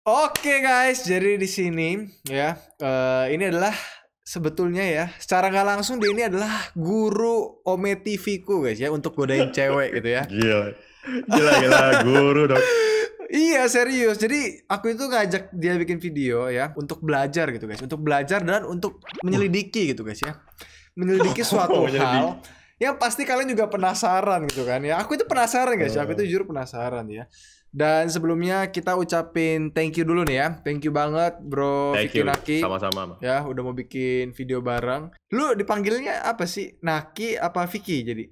Oke guys, jadi di sini ya, ini adalah sebetulnya ya, secara nggak langsung dia ini adalah guru Ome TV ku guys ya, untuk godain cewek gitu ya. Gila, gila, guru dong. Iya serius, jadi aku itu ngajak dia bikin video ya, untuk belajar gitu guys, untuk belajar dan untuk menyelidiki gitu guys ya, menyelidiki suatu hal yang pasti kalian juga penasaran gitu kan ya. Aku itu penasaran guys, aku itu jujur penasaran ya. Dan sebelumnya kita ucapin thank you dulu nih ya. Thank you banget bro Vicky Naki. Sama-sama. Ya udah mau bikin video bareng. Lu dipanggilnya apa sih? Naki apa Vicky jadi?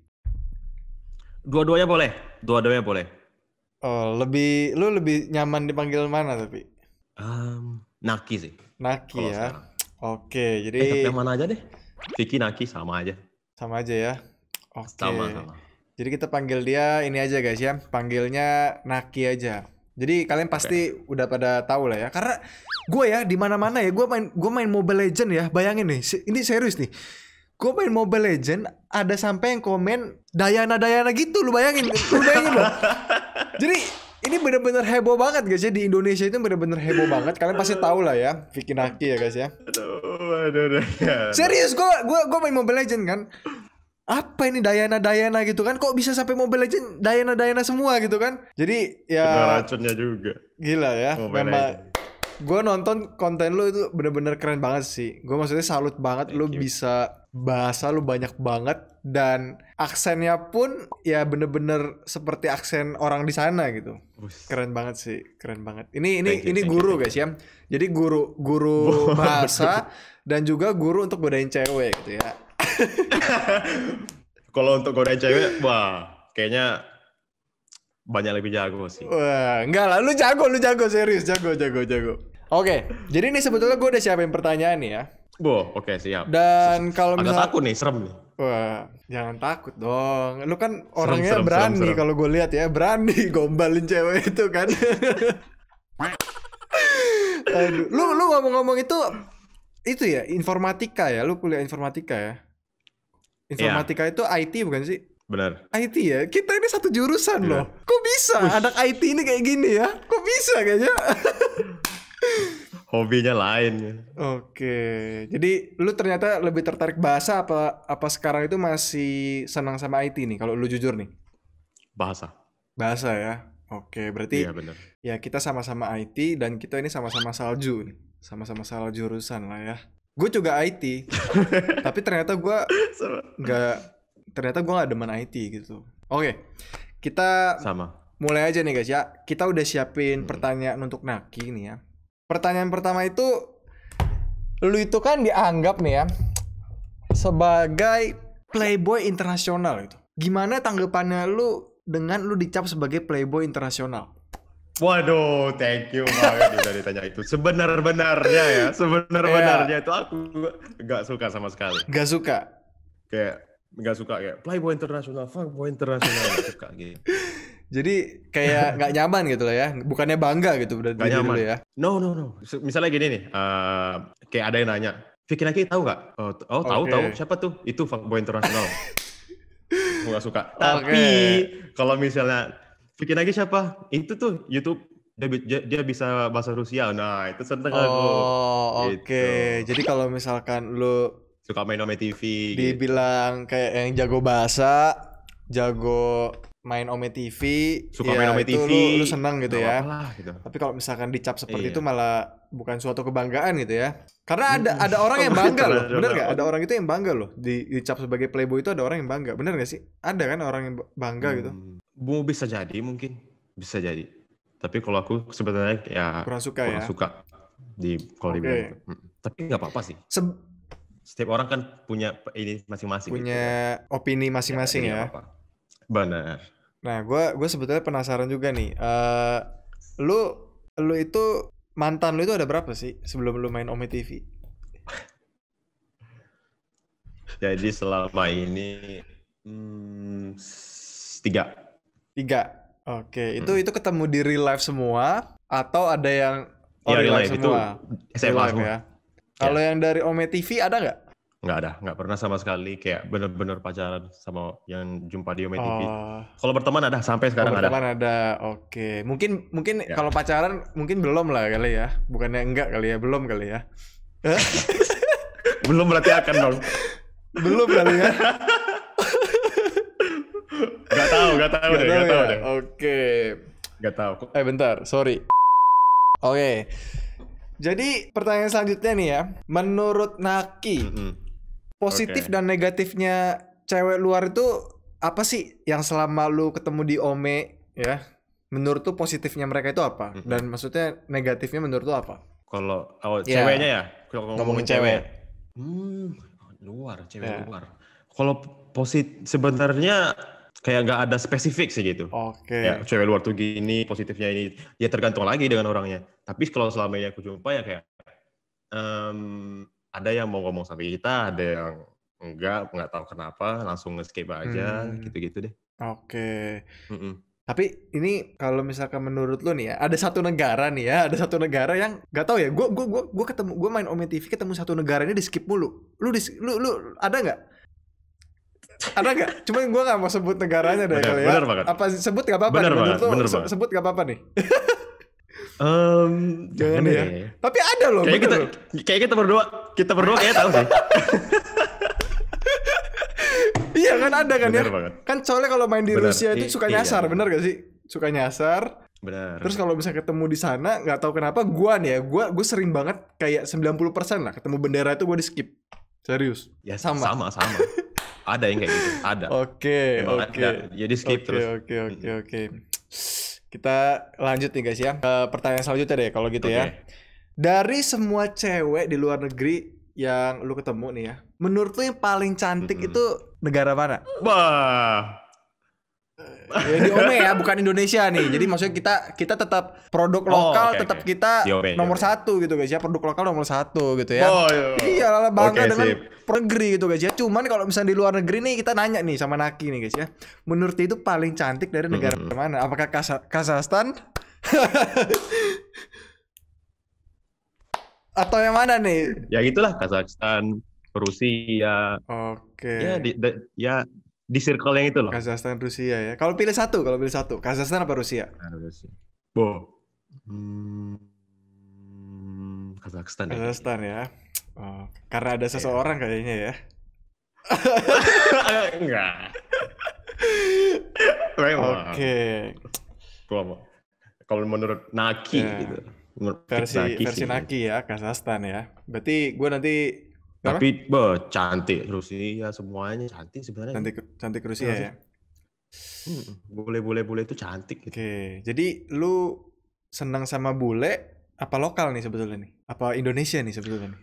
Dua-duanya boleh. Oh, lu lebih nyaman dipanggil mana tapi? Naki sih. Naki kalau ya. Sekarang. Oke, jadi yang mana aja deh. Vicky, Naki sama aja. Sama aja ya. Oke. Sama. Jadi kita panggil dia ini aja guys ya, panggilnya Naki aja. Jadi kalian pasti udah pada tahu lah ya, karena gue ya di mana-mana ya, gue main Mobile Legend ya. Bayangin nih, ini serius nih. Gue main Mobile Legend, ada sampai yang komen Dayana gitu, lu bayangin loh. Jadi ini bener-bener heboh banget guys ya, di Indonesia itu bener-bener heboh banget. Kalian pasti tahu lah ya, Vicky Naki ya guys ya. Aduh. Serius, gue main Mobile Legend kan. Apa ini Dayana gitu kan, kok bisa sampai Mobile Legend Dayana semua gitu kan. Jadi ya kena racunnya juga. Gila ya, memang gue nonton konten lu itu bener-bener keren banget sih. Gue maksudnya salut banget. Lu bisa bahasa lu banyak banget, dan aksennya pun ya bener-bener seperti aksen orang di sana gitu. Keren banget sih, keren banget. Ini guru guys ya. Jadi guru bahasa dan juga guru untuk godain cewek gitu ya. Kalau untuk godain cewek, wah, kayaknya banyak lebih jago sih. Wah, enggak lah, lu jago serius, jago. Oke, jadi ini sebetulnya gue udah siapin pertanyaan nih ya. Oke, siap. Dan kalau misalnya takut nih, serem nih. Wah, jangan takut dong. Lu kan orangnya berani kalau gue lihat ya, berani gombalin cewek itu kan. Aduh, lu ngomong-ngomong itu ya, informatika ya, lu kuliah informatika ya. Informatika itu IT bukan sih? Benar. IT ya? Kita ini satu jurusan loh. Kok bisa anak IT ini kayak gini ya? Kok bisa kayaknya? Hobinya lain. Oke. Jadi lu ternyata lebih tertarik bahasa apa sekarang itu masih senang sama IT nih kalau lu jujur nih? Bahasa ya. Oke, berarti iya, benar. Ya kita sama-sama IT dan kita ini sama-sama salju nih. Sama-sama salah jurusan lah ya. Gue juga IT. Tapi ternyata gue nggak demen IT gitu. Oke. Kita mulai aja nih guys ya. Kita udah siapin pertanyaan untuk Naki nih ya. Pertanyaan pertama itu, lu itu kan dianggap nih ya sebagai playboy internasional gitu. Gimana tanggapannya lu dengan lu dicap sebagai playboy internasional? Waduh, thank you banget udah ditanya itu. Sebenarnya itu aku gak suka sama sekali. Gak suka? Gak suka kayak playboy internasional, fuckboy internasional, gak suka gitu. Jadi kayak gak nyaman gitu lah ya, bukannya bangga gitu berarti gak nyaman. ya? No. Misalnya gini nih, kayak ada yang nanya, Vicky Naki tahu nggak? Tahu. Siapa tuh? Itu fuckboy internasional. Aku gak suka. Tapi kalau misalnya Vicky Naki siapa? Itu tuh YouTube, dia bisa bahasa Rusia. Nah, itu seneng aku. Oke. Jadi kalau misalkan lu suka main Ome TV, dibilang kayak yang jago bahasa, jago main Ome TV, suka main Ome TV, lu senang gitu ya. Gitu. Tapi kalau misalkan dicap seperti itu malah bukan suatu kebanggaan gitu ya. Karena ada orang yang bangga loh. Bener gak? Ada orang itu yang bangga loh. Dicap sebagai playboy itu ada orang yang bangga. Bener gak sih? Ada kan orang yang bangga gitu. Bisa jadi mungkin. Bisa jadi. Tapi kalau aku sebenarnya ya kurang suka kalau dibilang itu. Tapi gak apa-apa sih. Setiap orang kan punya ini masing-masing. Punya gitu. Opini masing-masing ya. Benar. Nah, gue sebetulnya penasaran juga nih. Lu itu mantan lu itu ada berapa sih sebelum lu main Ome TV? Jadi selama ini 3. Oke. Itu ketemu di real life semua atau ada yang real life semua? Itu SMA semua. Ya. Kalau yang dari Ome TV ada nggak? nggak pernah sama sekali kayak bener-bener pacaran sama yang jumpa di Ome TV. Oh, Kalau berteman ada, sampai sekarang ada. berteman ada. Oke. Mungkin Ya. kalau pacaran mungkin belum lah kali ya. Bukannya enggak kali ya, belum kali ya. Hah? Belum berarti akan dong. Belum kali ya. Gak tahu deh. Oke. Gak tahu. Bentar, sorry. Oke. Jadi pertanyaan selanjutnya nih ya. Menurut Naki, positif Oke. dan negatifnya cewek luar itu apa sih yang selama lu ketemu di Ome ya? Menurut tuh positifnya mereka itu apa? Dan maksudnya negatifnya menurut lu apa? Kalau Ya. ceweknya ya, kalau Ngomongin ngomongin cewek. cewek Ya. luar. Kalau sebenarnya kayak nggak ada spesifik sih gitu. Oke. Ya, cewek luar tuh gini, positifnya ini. Ya tergantung lagi dengan orangnya. Tapi kalau selama ini aku jumpa ya kayak ada yang mau ngomong sama kita, ada yang nggak tahu kenapa, langsung nge-skip aja, gitu-gitu deh. Oke. Mm-mm. Tapi ini kalau misalkan menurut lu nih ya, ada satu negara nih ya, ada satu negara yang nggak tahu ya. Gue main Ome TV ketemu satu negara ini di skip mulu. Lu ada nggak? Ada nggak? Cuman gue nggak mau sebut negaranya deh kali ya. Bener banget. Apa sebut nggak apa-apa? Bener nih? banget, Menurut lu bener banget. sebut nggak apa-apa nih? Jangan ya. deh. Tapi ada loh. Kayak bener loh. kita berdua kayak tahu sih. Iya kan ada kan Bener ya. banget. Kan soalnya kalau main di Bener. Rusia itu suka Iya. nyasar, bener gak sih? Suka nyasar. Benar. Terus kalau bisa ketemu di sana, nggak tahu kenapa gua nih ya, gua sering banget kayak 90% lah ketemu bendera itu gua di skip. Serius. Ya sama. sama. Ada yang kayak gitu, ada. Oke. Memang ada. Jadi skip terus. Oke. Kita lanjut nih guys ya. Ke pertanyaan selanjutnya deh kalau gitu ya. Oke. Dari semua cewek di luar negeri yang lu ketemu nih ya, menurut lu yang paling cantik itu negara mana? Wah. Ya di Ome ya, bukan Indonesia nih. Jadi maksudnya kita tetap produk lokal, oke. tetap kita Di Ome, nomor di Ome. 1 gitu guys ya. Produk lokal nomor 1 gitu ya. Oh, iya. Iya lah, bangga Oke, dengan sip. negeri gitu guys ya. Cuman kalau misalnya di luar negeri nih, kita nanya nih sama Naki nih guys ya. Menurut dia itu paling cantik dari negara mana? Apakah Kazakhstan? Atau yang mana nih? Ya gitulah, Kazakhstan, Rusia. Oke. Ya di circle yang itu loh. Kazakhstan, Rusia ya. Kalau pilih satu, Kazakhstan apa Rusia? Rusia. Kazakhstan. Ya. Kazakhstan ya. Oh, karena ada seseorang kayaknya ya. Enggak. Memang. Oke. Kalau menurut Naki Ya. gitu. Menurut Versi sih. Naki ya, Kazakhstan ya. Berarti gue nanti Tapi cantik Rusia, semuanya cantik sebenarnya. cantik Rusia ya. Boleh itu cantik gitu. Oke. Jadi lu senang sama bule apa lokal nih sebetulnya nih? Apa Indonesia nih sebetulnya nih?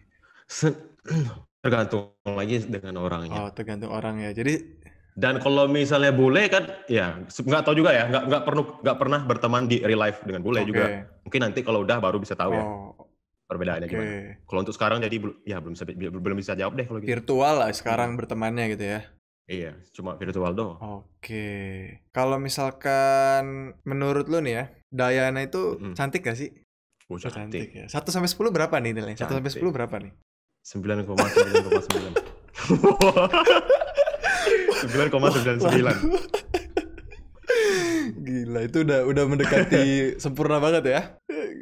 Tergantung lagi dengan orangnya. Oh, tergantung orang ya. Jadi Dan kalau misalnya bule kan, ya nggak tahu juga ya, nggak pernah berteman di real life dengan bule Oke. juga. Mungkin nanti kalau udah baru bisa tahu ya oh, perbedaannya oke. gimana. Kalau untuk sekarang jadi belum bisa jawab deh kalau gitu. Virtual lah sekarang bertemannya gitu ya. Iya, cuma virtual doang. Oke. Kalau misalkan menurut lu nih ya, Diana itu cantik gak sih? Oh, cantik. Ya. 1 sampai 10 berapa nih nilainya? 1 sampai 10 Cantik. berapa nih? 9,99. 9,99. Gila, itu udah mendekati sempurna banget ya.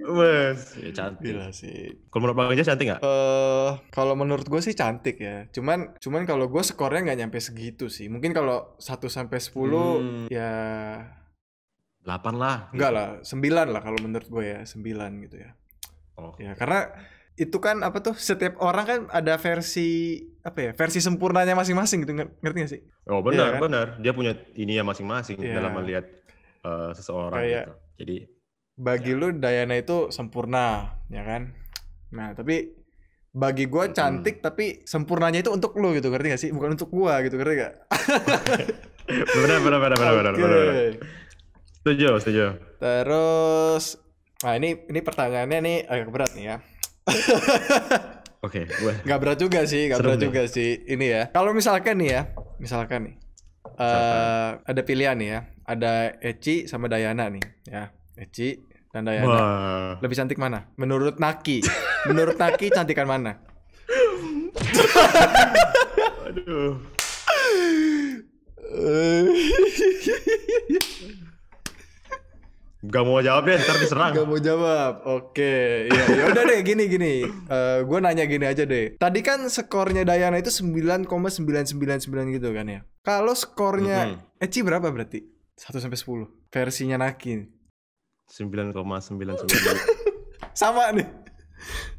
Wes, ya cantik. Gila sih. Kalau menurut Bang Ija cantik nggak? Kalau menurut gue sih cantik ya. Cuman kalau gue skornya nggak nyampe segitu sih. Mungkin kalau 1 sampai 10 ya 8 lah. enggak lah, 9 lah kalau menurut gue ya, 9 gitu ya. Oh. Ya, karena itu kan apa tuh, setiap orang kan ada versi versi sempurnanya masing-masing gitu, ngerti gak sih? Oh Iya benar, kan? benar. Dia punya ininya masing-masing Iya. dalam melihat seseorang Kayak gitu. Jadi bagi lu Diana itu sempurna, ya kan? Nah, tapi bagi gua cantik tapi sempurnanya itu untuk lu gitu, ngerti gak sih? Bukan untuk gua gitu, ngerti gak? benar. Oke. Setuju. Terus, nah ini pertanyaannya nih agak berat nih ya. Oke, gue. Gak berat juga sih, Ini ya. Kalau misalkan nih, ada pilihan nih ya. Ada Eci sama Diana nih, ya. Eci dan Diana. Wah. Lebih cantik mana? Menurut Naki. Menurut Naki cantikan mana? Aduh. Gak mau jawab deh, ntar diserang. Gak mau jawab. Oke, ya udah deh gini. Gue nanya gini aja deh. Tadi kan skornya Dayana itu 9,999 gitu kan ya. Kalau skornya Eci berapa berarti? 1 sampai 10. Versinya Naki. 9,999. Sama nih.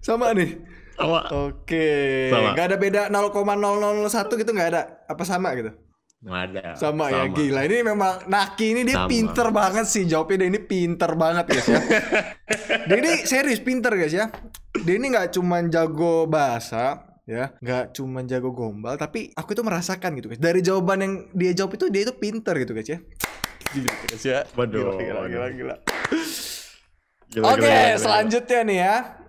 Sama. Oke. Sama. Gak ada beda 0,0001 gitu, gak ada? Apa sama gitu? Ada. Sama ya, gila. Ini memang Naki ini dia pinter banget sih jawabnya. Dia ini pinter banget guys ya. Dia ini serius pinter guys ya. Dia ini gak cuman jago bahasa ya, gak cuman jago gombal, tapi aku itu merasakan gitu guys. Dari jawaban yang dia jawab itu, dia itu pinter gitu guys ya. Gila guys ya. Waduh. Gila. Oke, selanjutnya nih ya.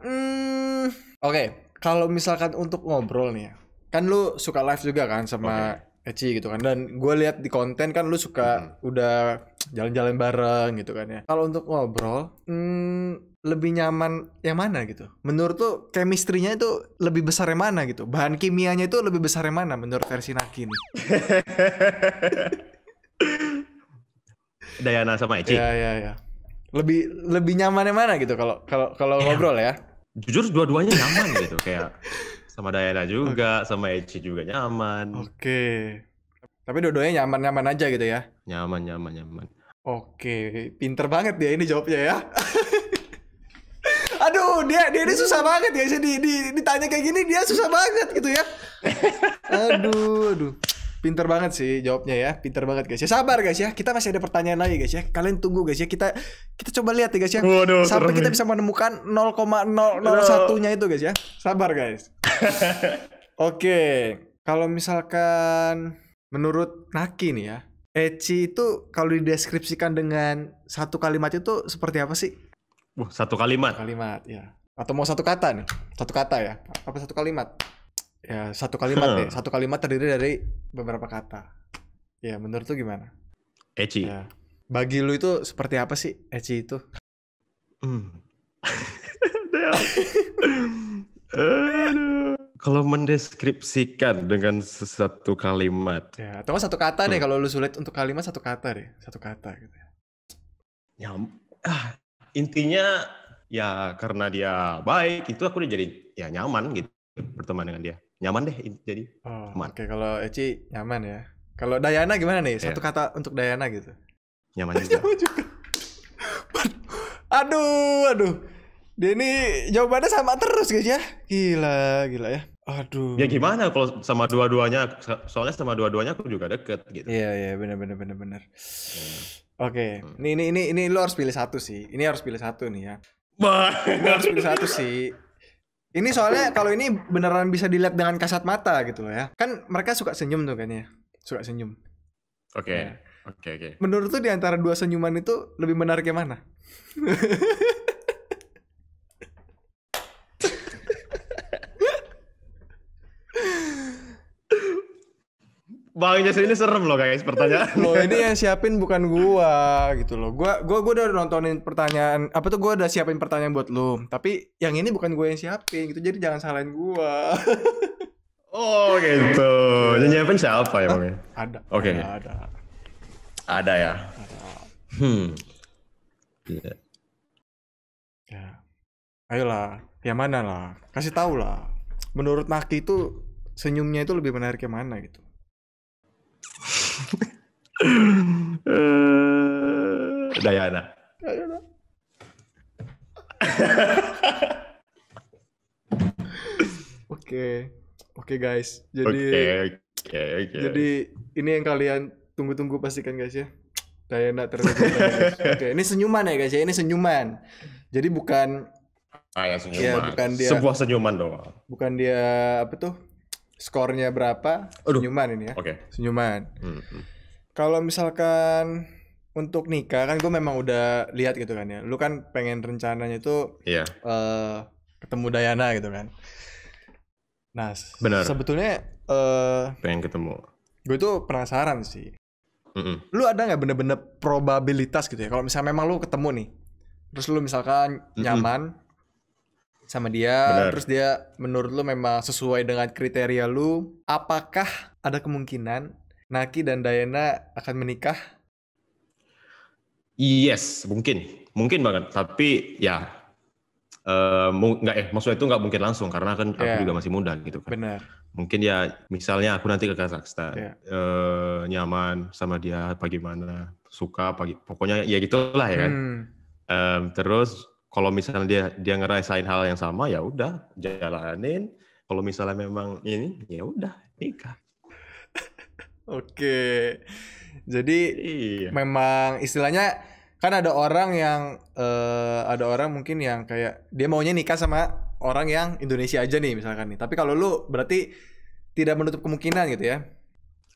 Oke, kalau misalkan untuk ngobrol nih ya, kan lu suka live juga kan sama Eci gitu kan, dan gue lihat di konten kan lu suka udah jalan-jalan bareng gitu kan ya. Kalau untuk ngobrol, lebih nyaman yang mana gitu? Menurut tuh chemistry-nya itu lebih besar yang mana gitu? Bahan kimianya itu lebih besar yang mana menurut versi Naki nih? Dayana sama Eci. Ya. Lebih nyaman yang mana gitu kalau ngobrol ya? Jujur dua-duanya nyaman gitu, kayak sama Dayana juga, sama Eci juga nyaman. Oke. Tapi dua-duanya nyaman-nyaman aja gitu ya? Nyaman. Oke, pinter banget dia ini jawabnya ya. Aduh, dia ini susah banget ya. Ditanya kayak gini dia susah banget gitu ya. Aduh. Pinter banget sih jawabnya ya. Pinter banget guys ya. Sabar guys ya. Kita masih ada pertanyaan lagi guys ya. Kalian tunggu guys ya. Kita coba lihat ya guys ya. Waduh, sampai kita bisa menemukan 0,001-nya itu guys ya. Sabar guys. Oke. Kalau misalkan menurut Naki nih ya, Eci itu kalau dideskripsikan dengan satu kalimat itu seperti apa sih? Satu kalimat. Kalimat ya. Atau mau satu kata nih? Satu kata ya? Apa satu kalimat? Ya satu kalimat deh. Satu kalimat terdiri dari beberapa kata. Ya menurut lu gimana? Eci. Ya. Bagi lu itu seperti apa sih Eci itu? Aduh. Kalau mendeskripsikan dengan satu kalimat. Ya, atau satu kata deh, kalau lu sulit untuk kalimat satu kata deh. Satu kata gitu ya. Intinya ya karena dia baik, itu aku udah jadi ya nyaman gitu berteman dengan dia. Nyaman deh jadi. Oke, kalau Eci nyaman ya. Kalau Dayana gimana nih? Satu kata untuk Dayana gitu. Nyaman juga. Nyaman juga. Aduh. Dia ini jawabannya sama terus guys ya. Gila ya. Aduh. Ya gimana kalau sama dua-duanya? Soalnya sama dua-duanya aku juga deket gitu. Iya, benar. Oke. Ini lo harus pilih satu sih. Ini harus pilih satu nih ya. Ini harus pilih satu sih. Ini soalnya kalau ini beneran bisa dilihat dengan kasat mata gitu loh ya. Kan mereka suka senyum tuh kan ya. Suka senyum. Oke. Menurut tuh di antara dua senyuman itu lebih menarik yang mana? Bang Jas ini serem loh guys pertanyaan. Loh ini yang siapin bukan gua gitu loh. Gua udah nontonin pertanyaan apa tuh, gua udah siapin pertanyaan buat lu. Tapi yang ini bukan gua yang siapin gitu. Jadi jangan salahin gua. Oh gitu. Yang nyiapin siapa ya Bang? Ada. Oke. Ada ya. Iya. Ya. Ayolah, yang mana lah? Kasih tahu lah. Menurut Naki itu senyumnya itu lebih menarik yang mana gitu? Dayana. Oke guys. Jadi ini yang kalian tunggu-tunggu pastikan guys ya. Dayana terlebih guys. Oke, ini senyuman ya guys ya. Ini senyuman. Jadi bukan senyuman. Ya, bukan dia sebuah senyuman doang. Bukan dia apa tuh? Skornya berapa? Senyuman ini ya. Senyuman. Kalau misalkan untuk nikah kan gue memang udah lihat gitu kan ya. Lu kan pengen rencananya itu ketemu Dayana gitu kan. Nah, benar. Sebetulnya pengen ketemu. Gue tuh penasaran sih. Lu ada nggak bener-bener probabilitas gitu ya? Kalau misalnya memang lu ketemu nih, terus lu misalkan nyaman, sama dia, Benar. terus dia menurut lu memang sesuai dengan kriteria lu, apakah ada kemungkinan Naki dan Diana akan menikah? Yes, mungkin banget. Tapi ya nggak maksudnya itu nggak mungkin langsung karena kan aku juga masih muda gitu kan. Benar. Mungkin ya misalnya aku nanti ke Kazakhstan, Iya. nyaman sama dia bagaimana, suka pokoknya ya gitulah ya kan. Terus kalau misalnya dia ngerasain hal yang sama ya udah jalanin. Kalau misalnya memang ini ya udah nikah. Oke. Jadi Iya. memang istilahnya kan ada orang mungkin yang kayak dia maunya nikah sama orang yang Indonesia aja nih misalkan nih. Tapi kalau lu berarti tidak menutup kemungkinan gitu ya?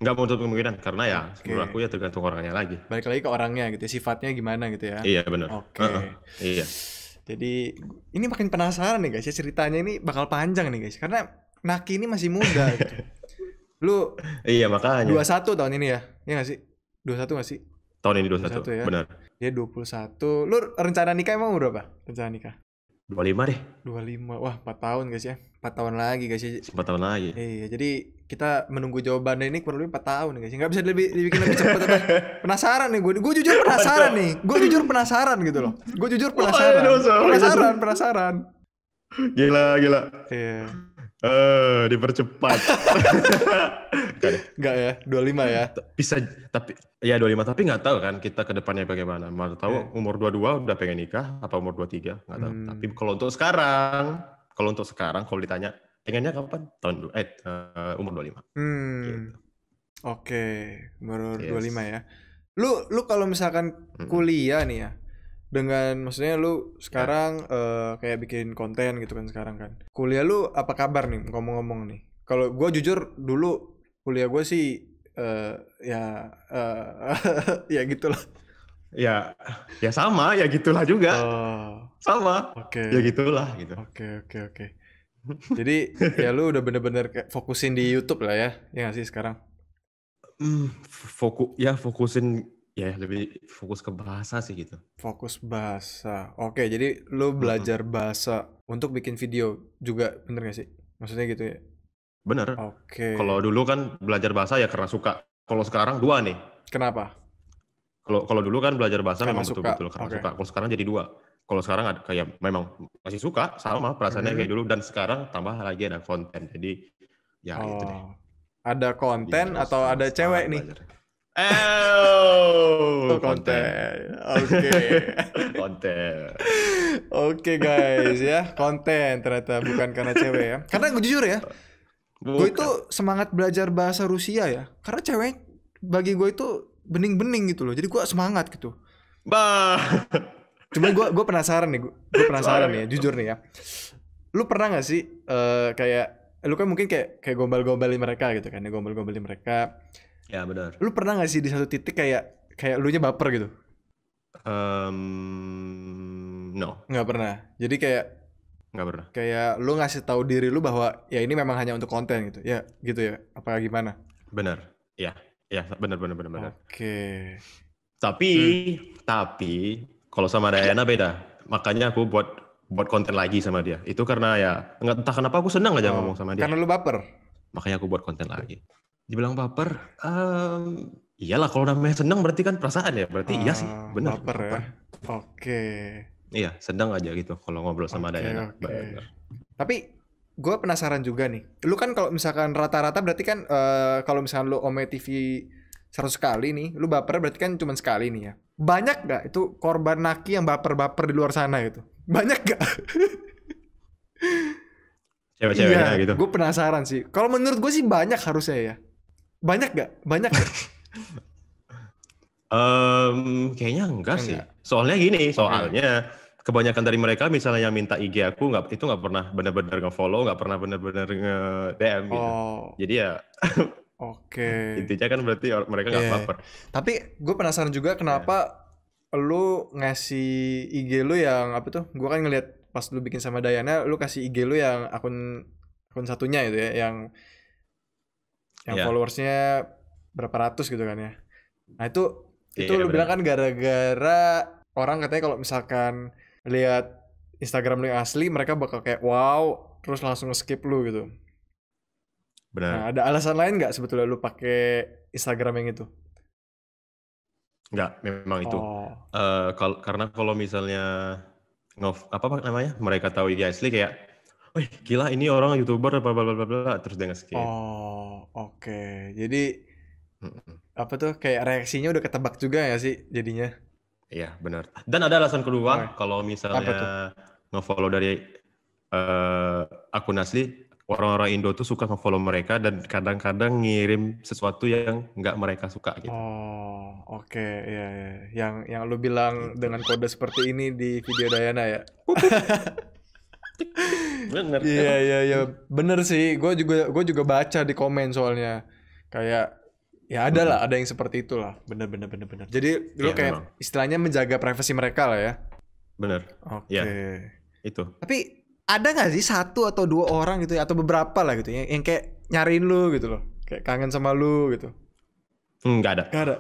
Nggak menutup kemungkinan karena ya menurut aku ya tergantung orangnya lagi. Balik lagi ke orangnya gitu, sifatnya gimana gitu ya? Iya benar. Oke. Iya. Jadi ini makin penasaran nih guys ya, ceritanya ini bakal panjang nih guys karena Naki ini masih muda gitu. Lu Iya makanya. 21 tahun ini ya? Iya nggak sih? 21 nggak sih? Tahun ini 21 ya? benar. Dia 21. Lu rencana nikah emang berapa? Rencana nikah? 25 deh. 25. Wah, 4 tahun guys ya. 4 tahun lagi guys ya. 4 tahun lagi. Iya, jadi kita menunggu jawabannya ini kurang lebih 4 tahun guys. Nggak bisa dibikin lebih cepat apa? Penasaran nih gue. Gue jujur penasaran nih. Gue jujur penasaran gitu loh. Gue jujur penasaran. Penasaran. Gila. Iya. Dipercepat. Enggak ya, 25 ya. Bisa tapi ya 25 tapi nggak tahu kan kita ke depannya bagaimana. Mau tahu umur 22 udah pengen nikah apa umur 23 nggak tahu. Tapi kalau untuk sekarang kalau ditanya pengennya kapan? Umur 25. Gitu. Oke, umur 25 ya. Lu kalau misalkan kuliah nih ya. Maksudnya lu sekarang kayak bikin konten gitu kan sekarang kan. Kuliah lu apa kabar nih ngomong-ngomong nih? Kalau gue jujur dulu kuliah gue sih ya gitulah. Ya sama ya gitulah juga. Sama. Oke. Ya gitulah gitu. Oke. Jadi ya lu udah bener-bener kayak fokusin di YouTube lah ya. Ya nggak sih sekarang? Fokusin ya lebih fokus ke bahasa sih gitu. Fokus bahasa. Oke, jadi lu belajar bahasa untuk bikin video juga, bener gak sih? Maksudnya gitu ya? Bener. Oke. Kalau dulu kan belajar bahasa ya karena suka. Kalau sekarang 2 nih. Kenapa? Kalau dulu kan belajar bahasa Karena memang betul-betul karena suka. Kalau sekarang jadi 2. Kalau sekarang ada kayak memang masih suka sama perasaannya kayak dulu dan sekarang tambah lagi ada konten. Jadi ya gitu deh. Ada konten atau ada cewek nih? Konten. Oke. Konten. Oke guys ya, konten ternyata bukan karena cewek ya. Karena gue jujur ya, gue itu semangat belajar bahasa Rusia ya. Karena cewek bagi gue itu bening-bening gitu loh. Jadi gue semangat gitu. Cuma gue penasaran nih, gue penasaran nih ya, jujur nih ya. Lu pernah nggak sih kayak lu kan mungkin kayak gombal-gombalin mereka gitu kan, gombal-gombalin mereka. Ya benar. Lu pernah gak sih di satu titik kayak lu nya baper gitu? No. Nggak pernah. Jadi nggak pernah. Kayak lu ngasih tahu diri lu bahwa ya ini memang hanya untuk konten gitu. Ya gitu ya. Apa gimana? Benar. Ya benar. Oke. Tapi kalau sama Diana beda. Makanya aku buat konten lagi sama dia. Itu karena ya entah kenapa aku senang aja ngomong sama dia. Karena lu baper. Makanya aku buat konten lagi. Dibilang baper, iyalah kalau namanya senang berarti kan perasaan ya, berarti iya sih, benar. Baper ya. Oke. Iya, sedang aja gitu kalau ngobrol sama Diana. Bener. Tapi gue penasaran juga nih. Lu kan kalau misalkan rata-rata berarti kan kalau misalkan lu Ome TV 100 kali nih, lu baper berarti kan cuma sekali nih ya. Banyak gak itu korban Naki yang baper-baper di luar sana gitu? Banyak gak? Cewek-ceweknya gitu. Gue penasaran sih. Kalau menurut gue sih banyak harusnya ya. Banyak gak? Kayaknya enggak sih. Soalnya gini, kebanyakan dari mereka misalnya yang minta IG aku itu nggak pernah benar-benar nge-follow, nggak pernah benar-benar nge-DM gitu. Jadi ya intinya kan berarti mereka nggak baper. Tapi gue penasaran juga kenapa lu ngasih IG lu yang apa tuh? Gue kan ngeliat pas lu bikin sama Diana, lu kasih IG lu yang akun satunya itu ya, yang followersnya berapa ratus gitu kan ya. Nah itu lu bilang kan gara-gara orang katanya kalau misalkan lihat Instagram lu yang asli, mereka bakal kayak wow, terus langsung skip lu gitu. Benar. Nah, ada alasan lain nggak sebetulnya lu pakai Instagram yang itu? Enggak, memang itu. Oh, Karena kalau misalnya apa namanya, mereka tahu IG asli kayak, wih gila ini orang YouTuber bla bla bla bla bla, terus dia nge-skip. oh, oke. Jadi Mm-mm. apa tuh kayak reaksinya udah ketebak juga ya sih jadinya? Iya benar. Dan ada alasan Oh, kedua, kalau apa tuh? misalnya nge-follow dari eh, akun asli, orang-orang Indo tuh suka nge-follow mereka dan kadang-kadang ngirim sesuatu yang nggak mereka suka gitu. Oh, oke, ya, ya. Yang lu bilang Gitu. dengan kode seperti ini di video Dayana ya? Bener, Iya, emang. iya, iya, bener sih. Gue juga baca di komen soalnya kayak ya ada lah, Mm-mm. ada yang seperti itulah. Bener, bener, bener, bener. Jadi lu Iya memang, kayak istilahnya menjaga privasi mereka lah ya. bener. Ya Oke. itu. Tapi ada nggak sih satu atau dua orang gitu ya atau beberapa lah gitu yang kayak nyariin lu gitu loh, kayak kangen sama lu gitu? Nggak ada, Gak ada.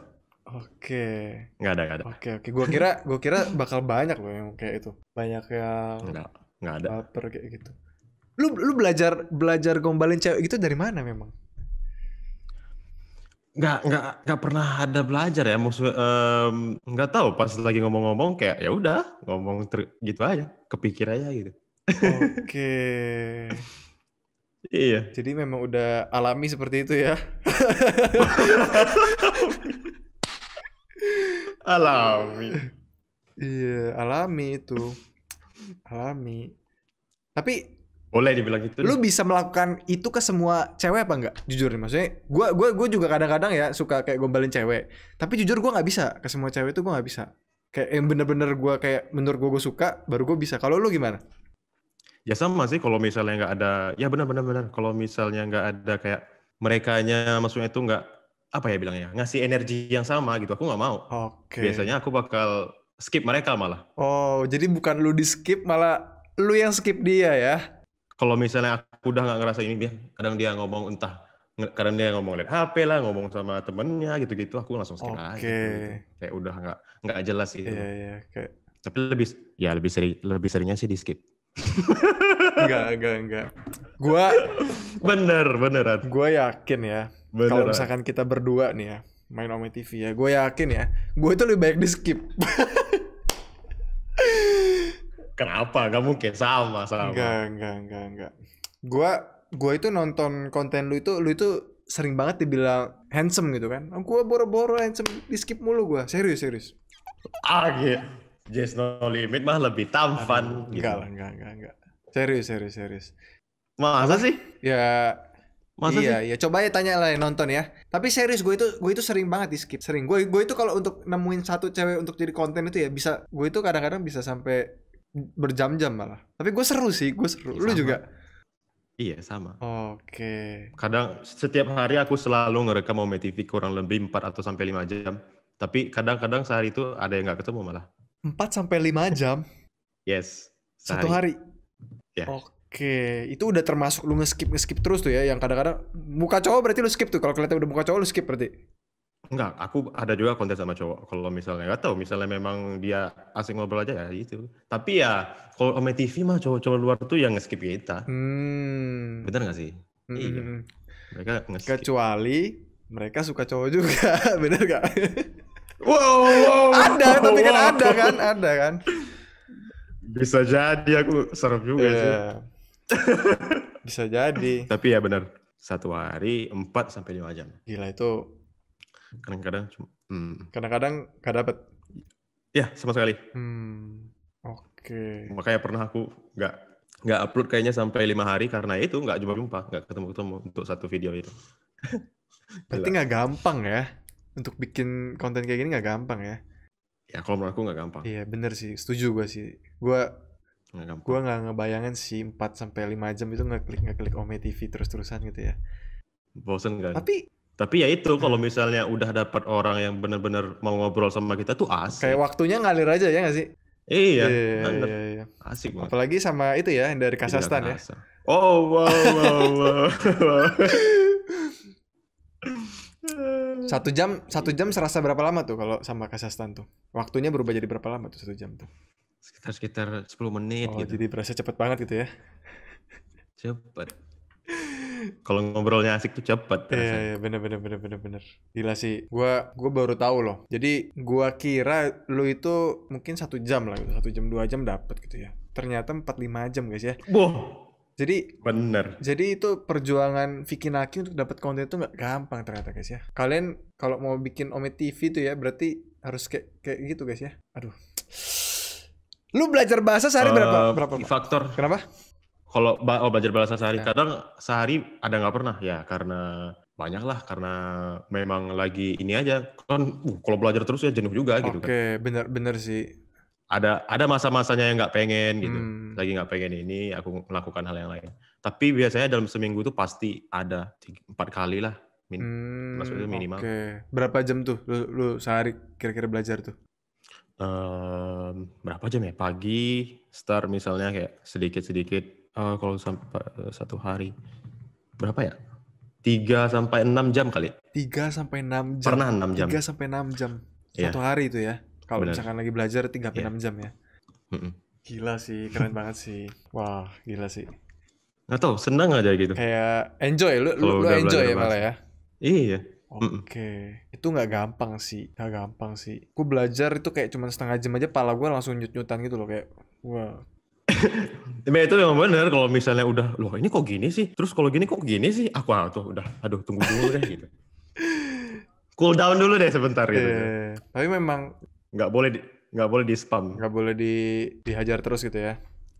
Oke. nggak ada. Oke, oke. Gua kira bakal banyak loh yang kayak itu. Banyak yang Nggak ada. baper kayak gitu. Lu belajar gombalin cewek gitu dari mana memang? Nggak pernah ada belajar ya, maksudnya nggak tahu pas lagi ngomong-ngomong kayak ya udah ngomong gitu aja, kepikir aja gitu. Oke. Iya. Jadi memang udah alami seperti itu ya. Alami. Iya, alami itu. Alami. Tapi Boleh dibilang gitu lu deh. bisa melakukan itu ke semua cewek apa enggak? Jujur nih, maksudnya gua juga kadang-kadang ya suka kayak gombalin cewek. Tapi jujur gua nggak bisa ke semua cewek itu, gua nggak bisa. Kayak yang bener-bener gua kayak menurut gua suka baru gua bisa. Kalau lu gimana? Ya sama sih kalau misalnya nggak ada, ya benar. Kalau misalnya nggak ada kayak merekanya, maksudnya itu nggak apa ya bilangnya, ngasih energi yang sama gitu, aku nggak mau. Oke. Biasanya aku bakal skip mereka malah. Oh, jadi bukan lu di skip, malah lu yang skip dia ya? Kalau misalnya aku udah nggak ngerasa ini dia, kadang dia ngomong kadang dia ngomong liat HP lah, ngomong sama temennya gitu-gitu, aku langsung skip aja Oke. gitu. Kayak udah nggak jelas Iya, gitu. iya. Kayak Tapi lebih seringnya sih di skip. enggak. Gua Beneran. gua yakin ya. Kalau Beneran. misalkan kita berdua nih ya, main Ome TV ya, gue yakin ya, gue itu lebih baik di skip. Kenapa? Gak mungkin sama. Enggak. Gua itu nonton konten lu itu sering banget dibilang handsome gitu kan. Gua boro-boro handsome, di skip mulu gua. Serius. Gitu. Just No Limit mah lebih tampan gitu. Enggak. Serius. Masa Apa? sih? Ya, Masa sih? iya. Coba ya tanya lah yang nonton ya. Tapi serius gue itu sering banget di skip. Sering. Gue itu kalau untuk nemuin satu cewek untuk jadi konten itu ya bisa. Gue itu kadang-kadang bisa sampai berjam-jam malah. Tapi gue seru sih. Iya, Lu sama. juga. Iya sama. Oke. Kadang setiap hari aku selalu ngerekam Ome TV kurang lebih 4 atau sampai 5 jam. Tapi kadang-kadang sehari itu ada yang nggak ketemu malah. 4 sampai 5 jam Yes, satu sehari. hari. Ya. Oke, itu udah termasuk lu nge-skip terus tuh ya, yang kadang-kadang muka cowok berarti lu skip tuh. Kalau kelihatan udah muka cowok lu skip berarti. Enggak, aku ada juga konten sama cowok. Kalau misalnya nggak tahu, misalnya memang dia asik ngobrol aja ya itu. Tapi ya kalau Ome TV mah cowok-cowok luar tuh yang nge-skip kita. Hmm. Bener nggak sih? Iya. Mm-mm. Mereka nge-skip. Kecuali mereka suka cowok juga, bener gak? Wow. Ada kan? Bisa jadi aku serem juga sih. Iya. Bisa jadi. Tapi ya benar. Satu hari 4 sampai 5 jam. Gila itu. Kadang-kadang cuma Kadang-kadang gak dapet. ya sama sekali. Oke. Makanya pernah aku nggak upload kayaknya sampai 5 hari karena itu nggak jumpa, nggak ketemu untuk satu video itu. Berarti Gila. gak gampang ya. Untuk bikin konten kayak gini gak gampang ya. Ya kalau menurut aku nggak gampang. Iya bener sih, setuju gue sih. Gue Nggak gampang. nggak ngebayangin sih 4 sampai 5 jam itu ngeklik Ome TV terus-terusan gitu ya. Bosen kan? Tapi ya itu kalau misalnya udah dapat orang yang benar-benar mau ngobrol sama kita tuh asik. kayak waktunya ngalir aja ya nggak sih? Iya, Iya, bener. iya. Asik banget. Apalagi sama itu ya yang dari Jadi nggak Kazakhstan ya. kerasa. Oh wow. 1 jam serasa berapa lama tuh kalau sama Kazakhstan tuh? Waktunya berubah jadi berapa lama tuh 1 jam tuh? sekitar 10 menit Oh, gitu. jadi berasa cepet banget gitu ya. Cepet. Kalau ngobrolnya asik tuh cepet Iya, rasanya. iya, bener. Gila sih, gua baru tahu loh. Jadi gua kira lu itu mungkin 1 jam lah, gitu. 1 jam 2 jam dapet gitu ya. Ternyata 4-5 jam guys ya. Boh, Jadi bener. jadi itu perjuangan Vicky Naki untuk dapat konten itu nggak gampang ternyata guys ya. Kalian kalau mau bikin Ome TV tuh ya berarti harus kayak kayak gitu guys ya. Aduh. Lu belajar bahasa sehari berapa Pak? Faktor Kenapa? kalau belajar bahasa sehari, kadang sehari ada nggak pernah ya karena banyak lah, karena memang lagi ini aja kan. Kalau belajar terus ya jenuh juga gitu kan. Oke, bener sih. Ada masa-masanya yang nggak pengen gitu, Hmm. lagi nggak pengen ini aku melakukan hal yang lain. Tapi biasanya dalam seminggu tuh pasti ada 4 kali lah, maksudnya minimal. Oke. Berapa jam tuh lu sehari kira-kira belajar tuh? Berapa jam ya? Pagi start misalnya kayak sedikit-sedikit. Kalau sampai 1 hari berapa ya? 3 sampai 6 jam kali. 3 sampai 6 jam. Pernah 6 jam. 3 sampai 6 jam. Iya, Satu hari itu ya. Kalau benar. misalkan lagi belajar 3 sampai Iya. 6 jam ya. Mm-mm. Gila sih, keren banget sih. Wah, gila sih. Nggak tahu, senang aja gitu. Kayak enjoy, lu Kalau udah enjoy belajar ya malah bahasa. ya. Iya. Oke, itu nggak gampang sih, nggak gampang sih. Gue belajar itu kayak cuma setengah jam aja, pala gue langsung nyut-nyutan gitu loh kayak, wah. Itu memang benar, kalau misalnya udah, loh ini kok gini sih, terus kalau gini kok gini sih, aku tuh udah, aduh tunggu dulu deh gitu. Cool down dulu deh sebentar gitu. Tapi memang Nggak boleh di spam, nggak boleh dihajar terus gitu ya.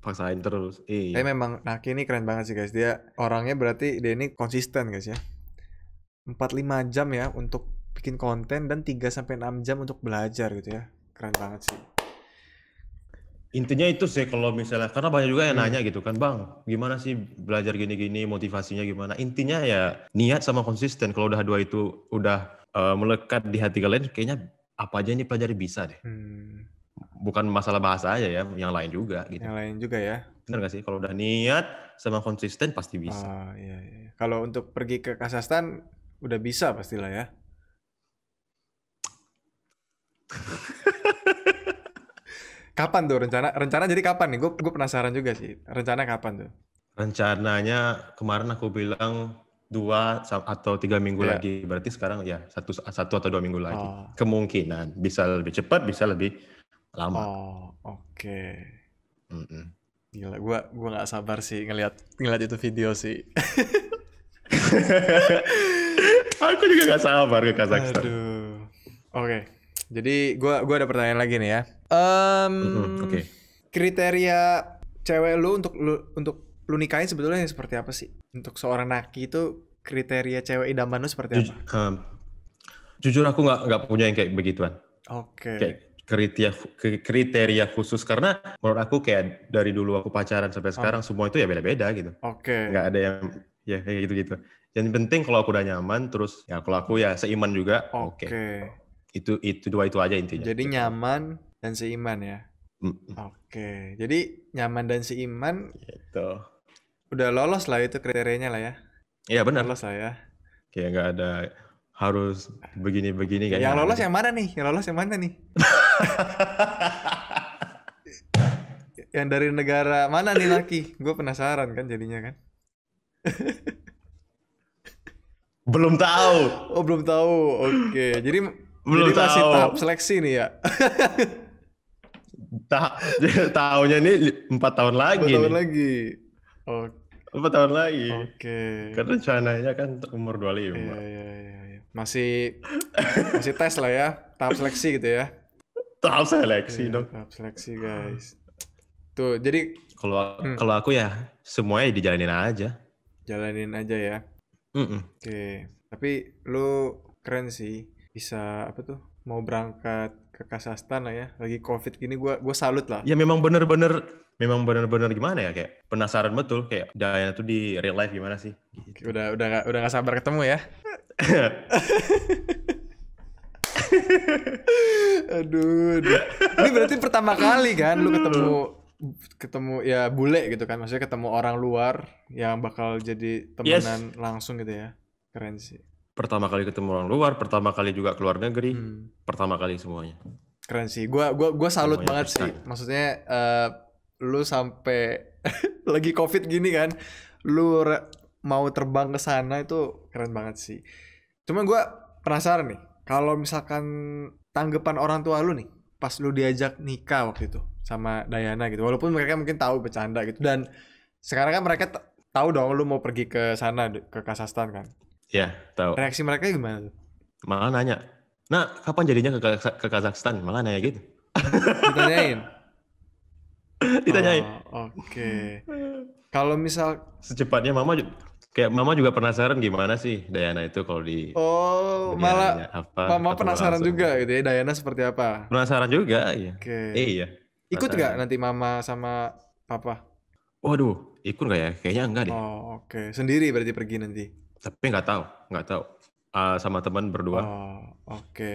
paksain terus. Tapi Iya. memang Naki ini keren banget sih guys. Dia orangnya berarti dia ini konsisten guys ya. 4-5 jam ya untuk bikin konten dan 3 sampai 6 jam untuk belajar gitu ya. Keren banget sih. Intinya itu sih, kalau misalnya, karena banyak juga yang nanya gitu kan, Bang, gimana sih belajar gini-gini, motivasinya gimana? Intinya ya niat sama konsisten. Kalau udah dua itu udah melekat di hati kalian, kayaknya apa aja yang dipelajari bisa deh. Bukan masalah bahasa aja ya, yang lain juga gitu. Yang lain juga ya. Bener gak sih? Kalau udah niat sama konsisten pasti bisa. Iya. Kalau untuk pergi ke Kazakhstan udah bisa pastilah ya. Kapan tuh rencana jadi kapan nih? Gue penasaran juga sih. Rencana kapan tuh? Rencananya kemarin aku bilang 2 atau 3 minggu Iya. lagi. Berarti sekarang ya 1 atau 2 minggu lagi. Oh. Kemungkinan bisa lebih cepat, bisa lebih lama. Oh, oke. Mm-mm. Gila, gua nggak sabar sih ngelihat itu video sih. Aku juga gak sabar ke Kazakhstan. Aduh. Oke. Jadi gua ada pertanyaan lagi nih ya. Oke. Kriteria cewek lu untuk lu nikahin sebetulnya seperti apa sih? Untuk seorang Naki itu kriteria cewek idaman lu seperti apa? Jujur aku nggak punya yang kayak begituan. Oke. Kayak kriteria khusus, karena menurut aku kayak dari dulu aku pacaran sampai sekarang semua itu ya beda-beda gitu. Oke. Nggak ada yang ya kayak gitu-gitu. Yang penting kalau aku udah nyaman, terus ya kalau aku ya seiman juga, oke. Itu dua itu aja intinya. Jadi nyaman dan seiman ya. Oke. Jadi nyaman dan seiman. Gitu. Udah lolos lah itu kriterianya lah ya. Iya benar. Lolos lah ya. Kayak nggak ada harus begini-begini kayaknya. Yang lolos yang mana nih? Yang lolos yang mana nih? Yang dari negara mana nih Naki? Gue penasaran kan jadinya kan. Belum tahu. Oh belum tahu. Oke. Jadi Belum masih tahu. tahap seleksi nih ya. Tahunnya ini 4 tahun lagi. 4 tahun lagi. 4 tahun lagi. Oke. Karena rencananya kan umur 25. Iya. Masih tes lah ya. Tahap seleksi gitu ya. Tahap seleksi dong. Tahap seleksi guys. Tuh jadi kalau aku ya semuanya dijalanin aja. Jalanin aja ya. Oke. Tapi lu keren sih. Bisa apa tuh? Mau berangkat ke Kazakhstan lah ya. Lagi COVID gini gua salut lah. Ya memang bener-bener gimana ya, kayak penasaran betul kayak Diana tuh di real life gimana sih. Gitu. Udah gak sabar ketemu ya. Aduh. Ini berarti pertama kali kan lu ketemu ya bule gitu kan. Maksudnya ketemu orang luar yang bakal jadi temenan langsung gitu ya. Keren sih. Pertama kali ketemu orang luar, pertama kali juga keluar negeri, pertama kali semuanya. Keren sih. Gua salut Semuanya banget first sih. time. Maksudnya lu sampai lagi COVID gini kan, lu mau terbang ke sana itu keren banget sih. Cuman gua penasaran nih, kalau misalkan tanggapan orang tua lu nih pas lu diajak nikah waktu itu sama Dayana gitu. Walaupun mereka mungkin tahu bercanda gitu, dan sekarang kan mereka tahu dong lu mau pergi ke sana ke Kazakhstan kan. Ya, tahu. Reaksi mereka gimana tuh? Malah nanya, nah kapan jadinya ke Kazakhstan? Malah nanya gitu. Ditanyain. Ditanyain. Oke. Kalau misal Secepatnya kayak mama juga penasaran gimana sih Dayana itu kalau di malah dunianya apa mama atau penasaran langsung juga gitu ya, Dayana seperti apa. penasaran juga, iya. Oke. Iya, Ikut nggak penasaran. nanti mama sama papa? Waduh, ikut nggak ya? Kayaknya enggak deh. Oh, oke. Sendiri berarti pergi nanti. Tapi nggak tahu. Sama teman berdua Oh, oke.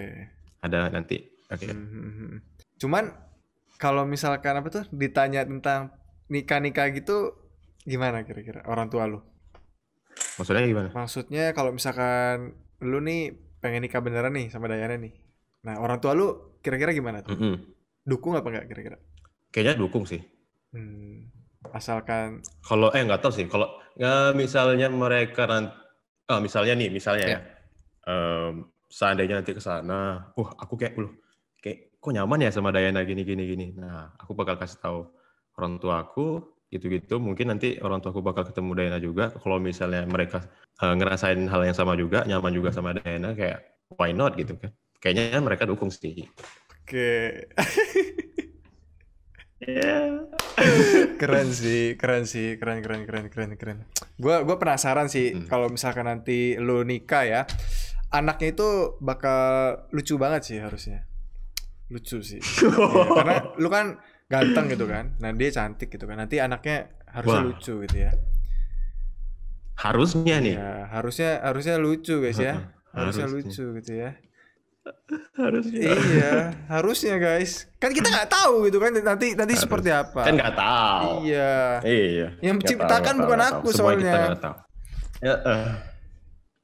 ada nanti. Oke. Mhm. Cuman kalau misalkan apa tuh ditanya tentang nikah-nikah gitu, gimana kira-kira orang tua lu? Maksudnya gimana? Maksudnya kalau misalkan lu nih pengen nikah beneran nih sama Dayana nih. Nah, orang tua lu kira-kira gimana tuh? Mm-mm. Dukung apa enggak kira-kira? Kayaknya dukung sih. Asalkan Kalau nggak tahu sih. Kalau misalnya mereka misalnya ya, ya. seandainya nanti ke sana, aku kayak kok nyaman ya sama Dayana gini. Nah, aku bakal kasih tahu orang tua aku gitu-gitu. Mungkin nanti orang tua aku bakal ketemu Dayana juga. Kalau misalnya mereka ngerasain hal yang sama juga, nyaman juga sama Dayana, kayak why not gitu kan? Kayaknya mereka dukung sih. Oke. Yeah. Keren sih. Keren. Gua penasaran sih kalau misalkan nanti lu nikah ya. Anaknya itu bakal lucu banget sih harusnya. Lucu sih. Iya, karena lu kan ganteng gitu kan. Nah, dia cantik gitu kan. Nanti anaknya harusnya Wah. lucu gitu ya. Harusnya nih. Ya, harusnya lucu guys ya. Harusnya Harusnya. lucu gitu ya. Harusnya. Iya, harusnya guys. Kan kita nggak tahu gitu kan nanti seperti apa. Kan nggak tahu. Iya. Iya. Yang menciptakan bukan aku Semua kita soalnya. nggak tahu. Ya,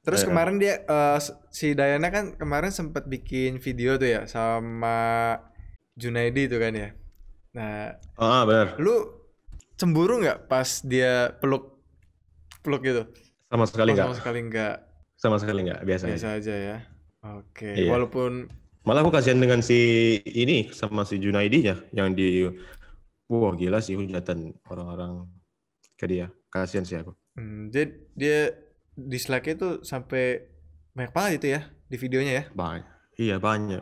Terus kemarin dia si Dayana kan kemarin sempat bikin video tuh ya sama Junaidi tuh kan ya. Nah, benar. lu cemburu nggak pas dia peluk gitu? Sama sekali nggak. Sama sekali nggak. Biasa aja ya. Oke. Iya. Walaupun malah aku kasihan dengan si ini sama si Junaidi ya, yang wah gila sih hujatan orang-orang ke dia. Kasihan sih aku. dia dislike-nya tuh sampai banyak banget itu ya di videonya ya. Iya banyak.